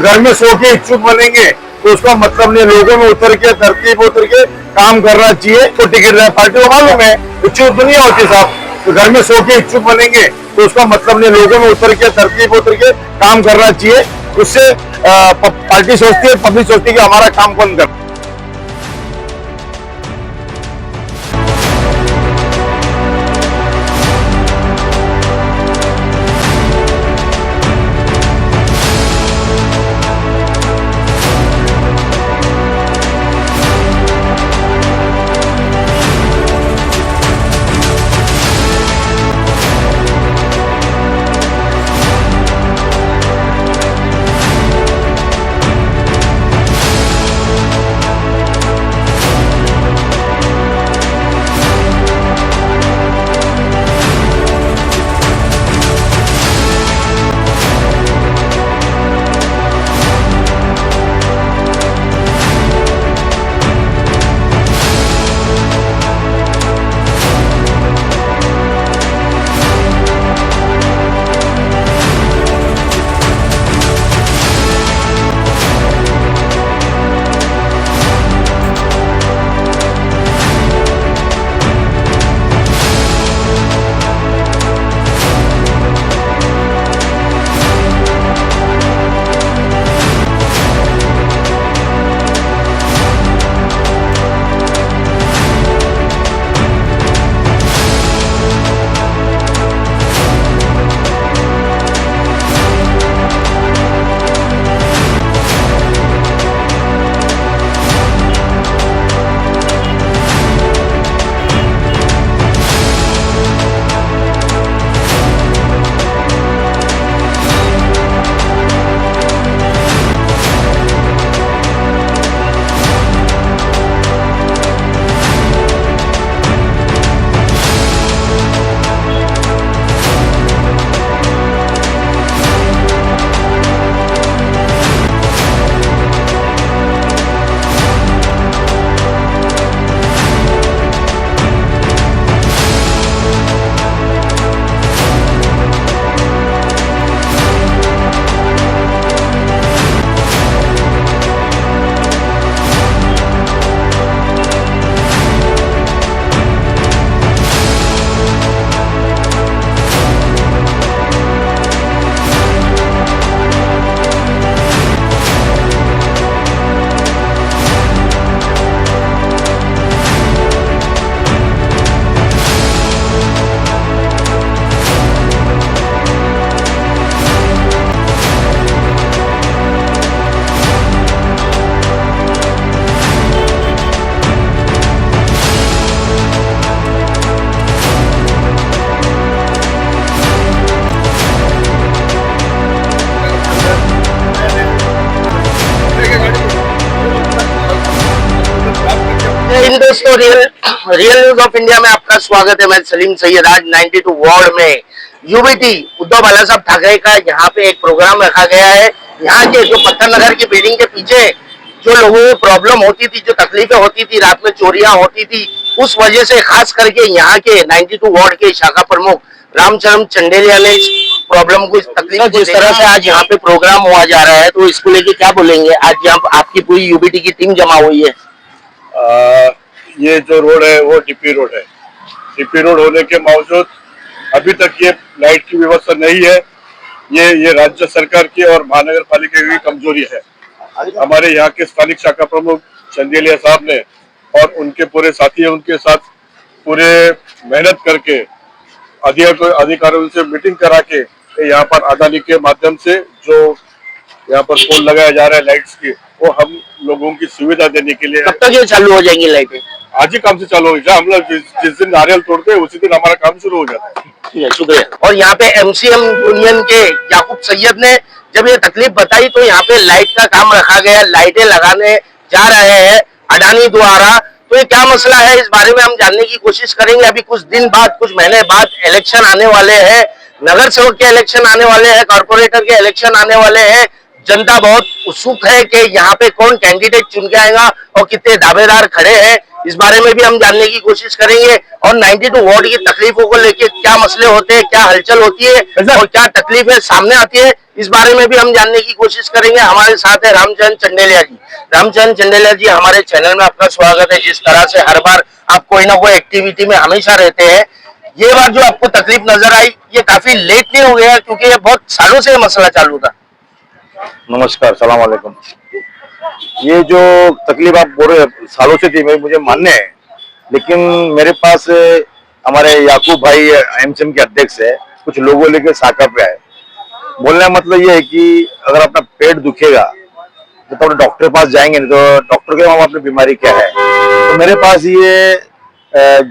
घर में सो के इच्छुक बनेंगे तो उसका मतलब नहीं, लोगों में उतर के धरती पे उतर के काम करना चाहिए। तो टिकट है पार्टी को मालूम है इच्छुक दुनिया होती साहब, तो घर में सो के इच्छुक बनेंगे तो उसका मतलब नहीं, लोगों में उतर के धरती पे उतर के काम करना चाहिए। उससे पार्टी सोचती है, पब्लिक सोचती है कि हमारा काम कौन कर। दोस्तों रियल न्यूज ऑफ इंडिया में आपका स्वागत है। मैं सलीम सैयद। आज 92 वार्ड में यूबीटी उद्धव बाला साहब ठाकरे का यहाँ पे एक प्रोग्राम रखा गया है। यहाँ के जो पत्थर नगर की बिल्डिंग के पीछे जो लोगों को प्रॉब्लम होती थी, जो तकलीफें होती थी, रात में चोरियां होती थी, उस वजह से खास करके यहाँ के 92 वार्ड के शाखा प्रमुख रामचरण चंडेलिया ने इस प्रॉब्लम को, इस तकलीफ को, जिस तरह से आज यहाँ पे प्रोग्राम हुआ जा रहा है, तो इसको लेके क्या बोलेंगे? आज यहाँ आपकी पूरी यूबीटी की टीम जमा हुई है। ये जो रोड है वो टीपी रोड है। टीपी रोड होने के बावजूद अभी तक ये लाइट की व्यवस्था नहीं है। ये राज्य सरकार की और महानगर पालिका की कमजोरी है। हमारे यहाँ के स्थानिक शाखा प्रमुख चंदेलिया साहब ने और उनके पूरे साथी उनके साथ पूरे मेहनत करके अधिकारियों से मीटिंग करा के यहाँ पर अदानी के माध्यम से जो यहाँ पर पोल लगाया जा रहा है लाइट्स की, वो हम लोगों की सुविधा देने के लिए। कब तक ये चालू हो जाएंगी लाइटें? आज ही काम से चालू होगी। हम लोग जिस दिन नारियल तोड़ते हैं उसी दिन हमारा काम शुरू हो जाता है। ठीक है, शुक्रिया। और यहाँ पे एमसीएम यूनियन के याकूब सैयद ने जब ये तकलीफ बताई तो यहाँ पे लाइट का काम रखा गया, लाइटें लगाने जा रहे हैं अडानी द्वारा। तो ये क्या मसला है, इस बारे में हम जानने की कोशिश करेंगे। अभी कुछ दिन बाद, कुछ महीने बाद इलेक्शन आने वाले हैं, नगर सेवक के इलेक्शन आने वाले हैं, कॉर्पोरेटर के इलेक्शन आने वाले हैं। जनता बहुत उत्सुक है कि यहाँ पे कौन कैंडिडेट चुन के आएगा और कितने दावेदार खड़े हैं, इस बारे में भी हम जानने की कोशिश करेंगे। और 92 वार्ड की तकलीफों को लेकर क्या मसले होते हैं, क्या हलचल होती है और क्या तकलीफें सामने आती है, इस बारे में भी हम जानने की कोशिश करेंगे। हमारे साथ है रामचंद्र चंडेलिया जी। रामचंद्र चंडेलिया जी, हमारे चैनल में आपका स्वागत है। जिस तरह से हर बार आप कोई ना कोई एक्टिविटी में हमेशा रहते हैं, ये बार जो आपको तकलीफ नजर आई, ये काफी लेट नहीं हो गया, क्योंकि ये बहुत सालों से ये मसला चालू था। नमस्कार, सलाम वालेकुम। ये जो तकलीफ आप बोल रहे हैं सालों से थी, मुझे मान्य है, लेकिन मेरे पास हमारे याकूब भाई एमसीएम के अध्यक्ष है, कुछ लोगों लेके शाखा पे आए। बोलने का मतलब ये है कि अगर अपना पेट दुखेगा तो डॉक्टर के पास जाएंगे, नहीं तो डॉक्टर के वहां अपनी बीमारी क्या है। तो मेरे पास ये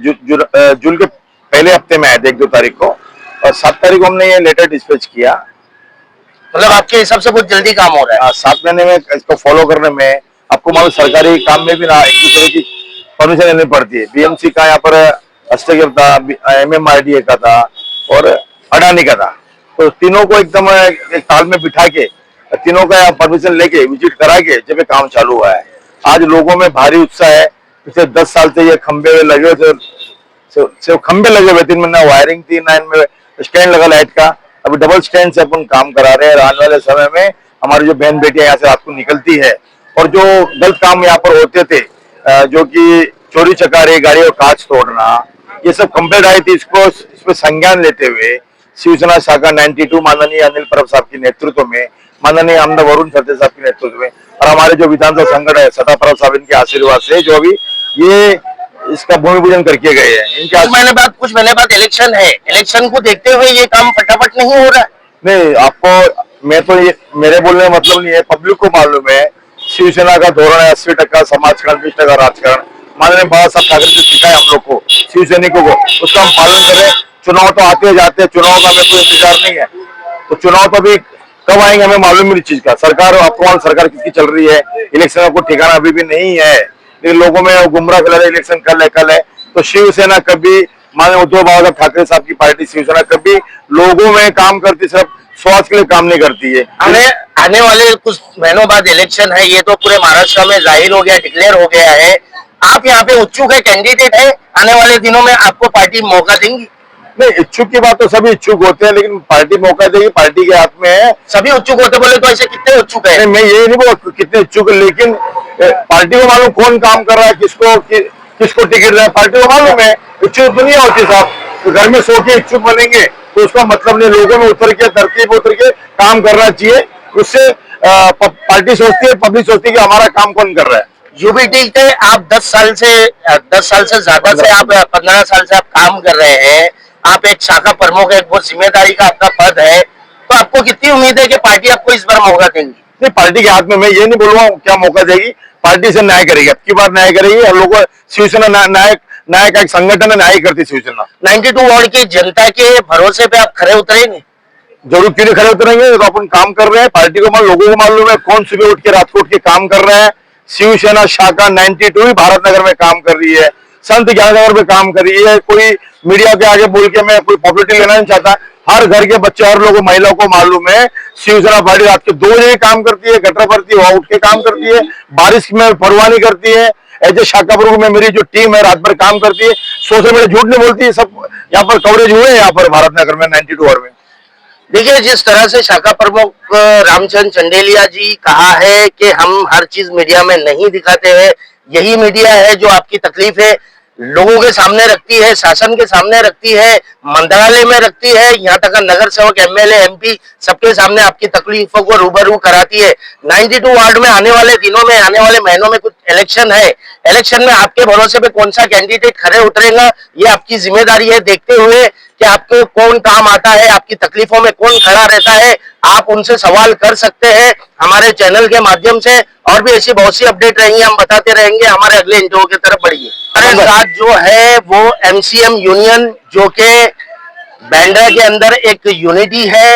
जून के पहले हफ्ते में आए थे, 1-2 तारीख को, और 7 तारीख को हमने ये लेटर डिस्पैच किया। मतलब आपके हिसाब से बहुत जल्दी काम हो रहा है। 7 महीने में इसको फॉलो करने में आपको मालूम, सरकारी काम में भी ना एक दूसरे की परमिशन लेनी पड़ती है। बीएमसी का यहाँ पर हस्तक्षेप था, एमएमआरडीए का था और अडानी का था। तो तीनों को एकदम एक ताल में बिठा के, तीनों का परमिशन लेके विजिट करा के जब ये काम चालू हुआ है। आज लोगों में भारी उत्साह है। पिछले 10 साल से ये खंबे लगे हुए थे, सिर्फ खंबे लगे हुए थे, इनमें ना वायरिंग थी, ना इनमें स्टैंड लगा लाइट का। अभी डबल स्टैंड से अपन काम करा रहे हैं। आने वाले समय में हमारी जो बहन बेटियां यहाँ से रात को निकलती है, और जो गलत काम यहाँ पर होते थे, जो कि चोरी चकारी, गाड़ियों का कांच तोड़ना, ये सब कंप्लेंट आई थी। इसमें संज्ञान लेते हुए शिवसेना शाखा 92 माननीय अनिल परब साहब के नेतृत्व में, माननीय आमदार वरुण सत्य साहब के नेतृत्व में, और हमारे जो विधानसभा संगठन है सदा परब साहब, इनके आशीर्वाद से जो अभी ये इसका भूमि पूजन करके गए हैं। इनके कुछ महीने बाद इलेक्शन है। इलेक्शन को देखते हुए ये काम फटाफट नहीं हो रहा है। नहीं, आपको मैं तो ये मेरे बोलने का मतलब नहीं है, पब्लिक को मालूम है। शिवसेना का धोरण है 80% समाजकारण, 20% राजकारण। माननीय बाबा साहब ठाकरे ने सिखाया हम लोग को, शिवसैनिकों को, उसका हम पालन करें। चुनाव तो आते जाते हैं, चुनाव का हमें कोई इंतजार नहीं है। तो चुनाव तो अभी कब आएंगे हमें मालूम नहीं चीज का। सरकार आपको सरकार किसकी चल रही है, इलेक्शन को ठिकाना अभी भी नहीं है, लेकिन लोगों में गुमराह फैला रहे, इलेक्शन कल है। तो शिवसेना कभी, माननीय उद्धव बाबा ठाकरे साहब की पार्टी शिवसेना कभी लोगों में काम करती, सिर्फ स्वास्थ्य के लिए काम नहीं करती है। आने वाले कुछ महीनों बाद इलेक्शन है, ये तो पूरे महाराष्ट्र में जाहिर हो गया, डिक्लेयर हो गया है। आप यहाँ पे इच्छुक है, कैंडिडेट है, आने वाले दिनों में आपको पार्टी मौका देंगी? नहीं, इच्छुक की बात तो सभी इच्छुक होते हैं, लेकिन पार्टी मौका देगी, पार्टी के हाथ में है। सभी इच्छुक होते बोले तो ऐसे कितने इच्छुक है? मैं ये नहीं बोल कितने इच्छुक है, लेकिन पार्टी को मालूम कौन काम कर रहा है, किसको टिकट रहा है, पार्टी को मालूम है। इच्छुक तो नहीं होती साहब, तो घर में सो के इच्छुक बनेंगे तो उसका मतलब नहीं। लोगों में उतर के, धरती उतर के काम करना चाहिए। उससे पार्टी सोचती है, पब्लिक सोचती है कि हमारा काम कौन कर रहा है। यूबीटी के आप 10 साल से ज्यादा से, आप 15 साल से आप काम कर रहे हैं। आप एक शाखा प्रमुख है, एक बहुत जिम्मेदारी का आपका पद है। तो आपको कितनी उम्मीद है कि पार्टी आपको इस बार मौका देंगी? नहीं, पार्टी के हाथ में, मैं ये नहीं बोलूंगा क्या मौका देगी, पार्टी से न्याय करेगी, अब की बार न्याय करेगी। और लोगों, शिवसेना न्याय का एक संगठन है, न्याय करती शिवसेना। 92 वार्ड की जनता के भरोसे पे आप खरे उतरेंगे? जरूर, क्यों नहीं खड़े उतरेंगे। तो अपन काम कर रहे हैं, पार्टी को लोगों को मालूम है कौन सुबह उठ के रात को उठ के काम कर रहे हैं। शिवसेना शाखा 92 ही भारत नगर में काम कर रही है, संत ज्ञाननगर में काम कर रही है। कोई मीडिया के आगे बोल के मैं कोई पॉपुलरिटी लेना नहीं चाहता। हर घर के बच्चे, हर लोगों, महिलाओं को मालूम है शिवसेना पार्टी रात के 2 बजे काम करती है, गटर भरती है, वहां उठ के काम करती है, बारिश में परवाह नहीं करती है। ऐसे शाखा प्रमुख में मेरी जो टीम है रात भर काम करती है, सोशल मीडिया झूठ नहीं बोलती है। सब यहाँ पर कवरेज हुए हैं, यहाँ पर भारत नगर में 92 वार्ड में। देखिए, जिस तरह से शाखा प्रमुख रामचंद्र चंडेलिया जी कहा है कि हम हर चीज मीडिया में नहीं दिखाते हैं, यही मीडिया है जो आपकी तकलीफ है लोगों के सामने रखती है, शासन के सामने रखती है, मंत्रालय में रखती है, यहाँ तक नगर सेवक, एमएलए, एमपी सबके सामने आपकी तकलीफों को रूबरू कराती है। 92 वार्ड में आने वाले दिनों में, आने वाले महीनों में कुछ इलेक्शन है। इलेक्शन में आपके भरोसे पे कौन सा कैंडिडेट खड़े उतरेगा, ये आपकी जिम्मेदारी है, देखते हुए कि आपको कौन काम आता है, आपकी तकलीफों में कौन खड़ा रहता है। आप उनसे सवाल कर सकते हैं हमारे चैनल के माध्यम से, और भी ऐसी बहुत सी अपडेट रहेंगी, हम बताते रहेंगे। हमारे अगले इंटरव्यू की तरफ बढ़िए। हमारे साथ जो है वो एमसीएम यूनियन, जो के बैंड्रा के अंदर एक यूनिटी है,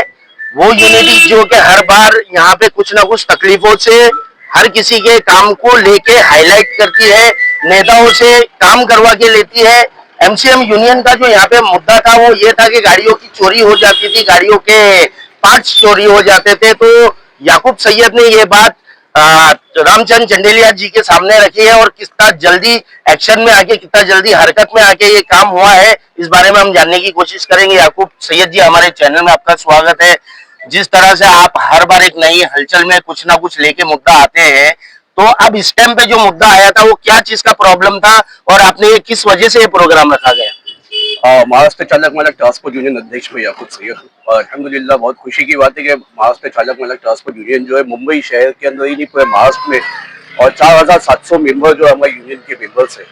वो यूनिटी जो कि हर बार यहाँ पे कुछ ना कुछ तकलीफों से हर किसी के काम को लेके हाईलाइट करती है, नेताओं से काम करवा के लेती है। एमसीएम यूनियन का जो यहाँ पे मुद्दा था वो ये था कि गाड़ियों की चोरी हो जाती थी, गाड़ियों के पार्ट्स चोरी हो जाते थे। तो याकूब सैयद ने ये बात रामचंद्र चंडेलिया जी के सामने रखी है, और कितना जल्दी एक्शन में आके, कितना जल्दी हरकत में आके ये काम हुआ है, इस बारे में हम जानने की कोशिश करेंगे। याकूब सैयद जी, हमारे चैनल में आपका स्वागत है। जिस तरह से आप हर बार एक नई हलचल में कुछ ना कुछ लेके मुद्दा आते हैं, तो अब इस टाइम पे जो मुद्दा आया था वो क्या चीज का प्रॉब्लम था और आपने ये किस वजह से ये प्रोग्राम रखा गया? महाराष्ट्र चालक मालक ट्रांसपोर्ट यूनियन अध्यक्ष में याकूब सैयद हूं। और अल्हम्दुलिल्लाह बहुत खुशी की बात है कि महाराष्ट्र चालक मालक ट्रांसपोर्ट यूनियन जो है मुंबई शहर के अंदर ही नहीं पूरे महाराष्ट्र में, और 4700 मेंबर जो हमारे यूनियन के मेंबर्स हैं।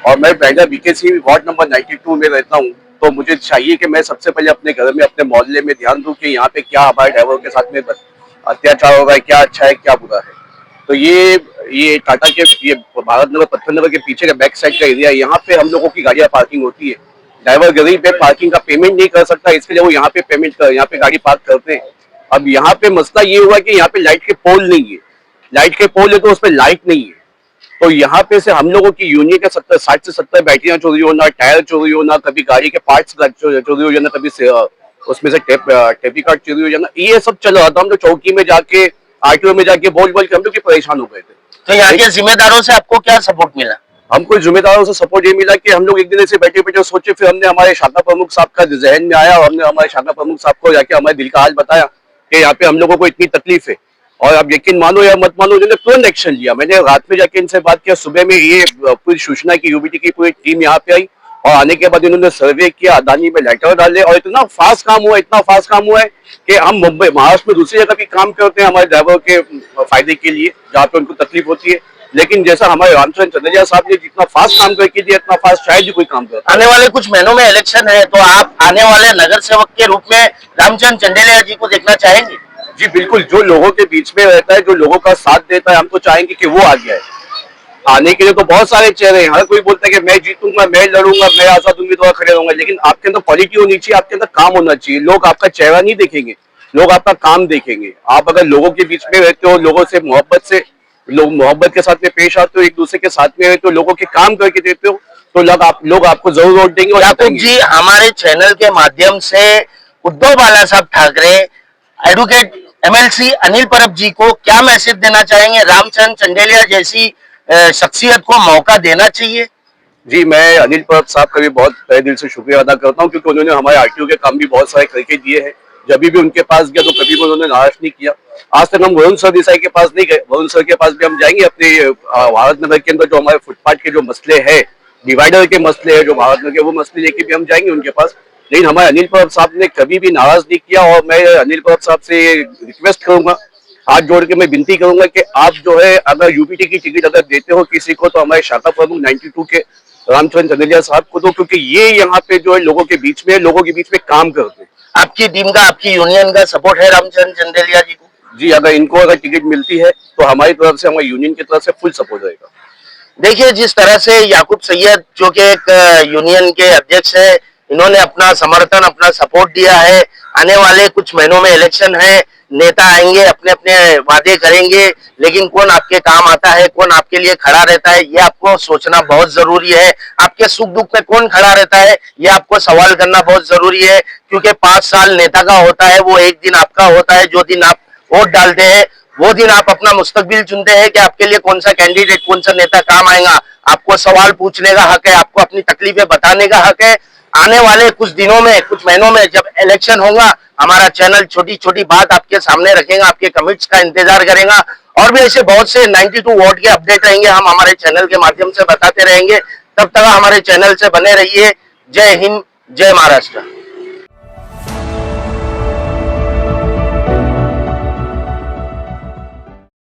और मैं पहले बीकेसी वार्ड नंबर 92 में रहता हूँ, तो मुझे चाहिए कि मैं सबसे पहले अपने घर में अपने मोहल्ले में ध्यान दूं कि यहाँ पे क्या हमारे ड्राइवर के साथ में अत्याचार हो रहा है, क्या अच्छा है क्या बुरा है। तो ये टाटा के ये भारत नगर पत्थर नगर के पीछे का बैक साइड का एरिया है, यहाँ पे हम लोगों की गाड़ियाँ पार्किंग होती है। ड्राइवर गरीब है, पार्किंग का पेमेंट नहीं कर सकता, इसके लिए वो यहाँ पे यहाँ पे गाड़ी पार्क करते हैं। अब यहाँ पे मसला ये हुआ कि यहाँ पे लाइट के पोल नहीं है, लाइट के पोल है तो उसमें लाइट नहीं है। तो यहाँ पे से हम लोगों की यूनियन के 60 से 70 बैटरियां चोरी होना, टायर चोरी होना, कभी गाड़ी के पार्ट्स चोरी हो जाना, कभी उसमें से टेपी कार्ड चोरी हो जाना, ये सब चल रहा था। हम लोग चौकी में जाके आरटीओ में जाके बोल के हम लोग परेशान हो गए थे। तो यहाँ के जिम्मेदारों से आपको क्या सपोर्ट मिला? हमको जिम्मेदारों से सपोर्ट ये मिला कि हम लोग एक दिन ऐसे बैठे बैठे सोचे, फिर हमने हमारे शाखा प्रमुख साहब का जहन में आया और हमने हमारे शाखा प्रमुख साहब को जाके हमारे दिल का हाल बताया कि यहाँ पे हम लोगों को इतनी तकलीफ है। और अब यकीन मानो या मत मानो, उन्होंने तुरंत एक्शन लिया। मैंने रात में जाके इनसे बात किया, सुबह में ये पूरी सूचना की यूबीटी की पूरी टीम यहाँ पे आई और आने के बाद इन्होंने सर्वे किया, अदानी में लेटर डाले और इतना फास्ट काम हुआ है कि हम मुंबई महाराष्ट्र में दूसरी जगह भी काम करते हैं हमारे ड्राइवर के फायदे के लिए, जहाँ पे उनको तकलीफ होती है। लेकिन जैसा हमारे रामचंद्र चंदेलिया साहब ने जितना फास्ट काम करके दिया, इतना फास्ट शायद ही कोई काम करता। आने वाले कुछ महीनों में इलेक्शन है, तो आप आने वाले नगर सेवक के रूप में रामचंद्र चंदेलिया जी को देखना चाहेंगे? जी बिल्कुल, जो लोगों के बीच में रहता है, जो लोगों का साथ देता है, हम तो चाहेंगे कि वो आगे आए। आने के लिए तो बहुत सारे चेहरे हैं, हर कोई बोलता है कि मैं जीतूंगा, मैं लड़ूंगा, मैं आजाद उम्मीदवार खड़े रहूंगा, लेकिन आपके अंदर क्वालिटी होनी चाहिए, आपके अंदर काम होना चाहिए। लोग आपका चेहरा नहीं देखेंगे, लोग आपका काम देखेंगे। आप अगर लोगों के बीच में रहते हो, लोगों से मोहब्बत के साथ में पेश आते हो, एक दूसरे के साथ में रहते हो, लोगों के काम करके देते हो, तो लोग आपको जरूर वोट देंगे। और याकूब जी, हमारे चैनल के माध्यम से उद्धव बाला साहब ठाकरे, एडवोकेट एमएलसी अनिल परब जी को क्या मैसेज देना चाहेंगे? रामचंद्र चंदेलिया जैसी शख्सियत को मौका देना चाहिए। जी, मैं अनिल परब साहब का भी बहुत तहे दिल से शुक्रिया अदा करता हूं, क्योंकि उन्होंने हमारे आरटीओ के काम भी बहुत सारे करके दिए हैं। जब भी उनके पास गया तो कभी भी उन्होंने नाराज नहीं किया। आज तक हम वरुण सरदेसाई के पास नहीं गए, वरुण सर के पास भी हम जाएंगे। अपने भारत नगर के अंदर जो हमारे फुटपाथ के जो मसले हैं, डिवाइडर के मसले हैं, जो भारत नगर के, वो मसले लेके भी हम जाएंगे उनके पास। लेकिन हमारे अनिल परब साहब ने कभी भी नाराज नहीं किया। और मैं अनिल परब साहब से रिक्वेस्ट करूंगा, हाथ जोड़ के मैं विनती करूंगा कि आप जो है, अगर यूपीटी की टिकट अगर देते हो किसी को, तो हमारे शाखा प्रमुख 92 के रामचंद्र चंदेलिया साहब को दो, क्योंकि ये यहाँ पे जो है लोगों के बीच में काम करते हैं। आपकी टीम का, आपकी यूनियन का सपोर्ट है रामचंद्र चंदेलिया जी को? जी, अगर टिकट मिलती है तो हमारी तरफ से, हमारी यूनियन की तरफ से फुल सपोर्ट रहेगा। देखिए, जिस तरह से याकूब सैयद जो कि एक यूनियन के अध्यक्ष है, इन्होंने अपना समर्थन, अपना सपोर्ट दिया है। आने वाले कुछ महीनों में इलेक्शन है, नेता आएंगे, अपने अपने वादे करेंगे, लेकिन कौन आपके काम आता है, कौन आपके लिए खड़ा रहता है, ये आपको सोचना बहुत जरूरी है। आपके सुख दुख में कौन खड़ा रहता है, ये आपको सवाल करना बहुत जरूरी है। क्योंकि 5 साल नेता का होता है, वो एक दिन आपका होता है। जो दिन आप वोट डालते हैं, वो दिन आप अपना मुस्तकबिल चुनते हैं कि आपके लिए कौन सा कैंडिडेट, कौन सा नेता काम आएगा। आपको सवाल पूछने का हक है, आपको अपनी तकलीफें बताने का हक है। आने वाले कुछ दिनों में, कुछ महीनों में जब इलेक्शन होगा, हमारा चैनल छोटी छोटी बात आपके सामने रखेगा, आपके कमेंट्स का इंतजार करेगा। और भी ऐसे बहुत से 92 वार्ड के अपडेट रहेंगे, हम हमारे चैनल के माध्यम से बताते रहेंगे। तब तक हमारे चैनल से बने रहिए। जय हिंद, जय महाराष्ट्र।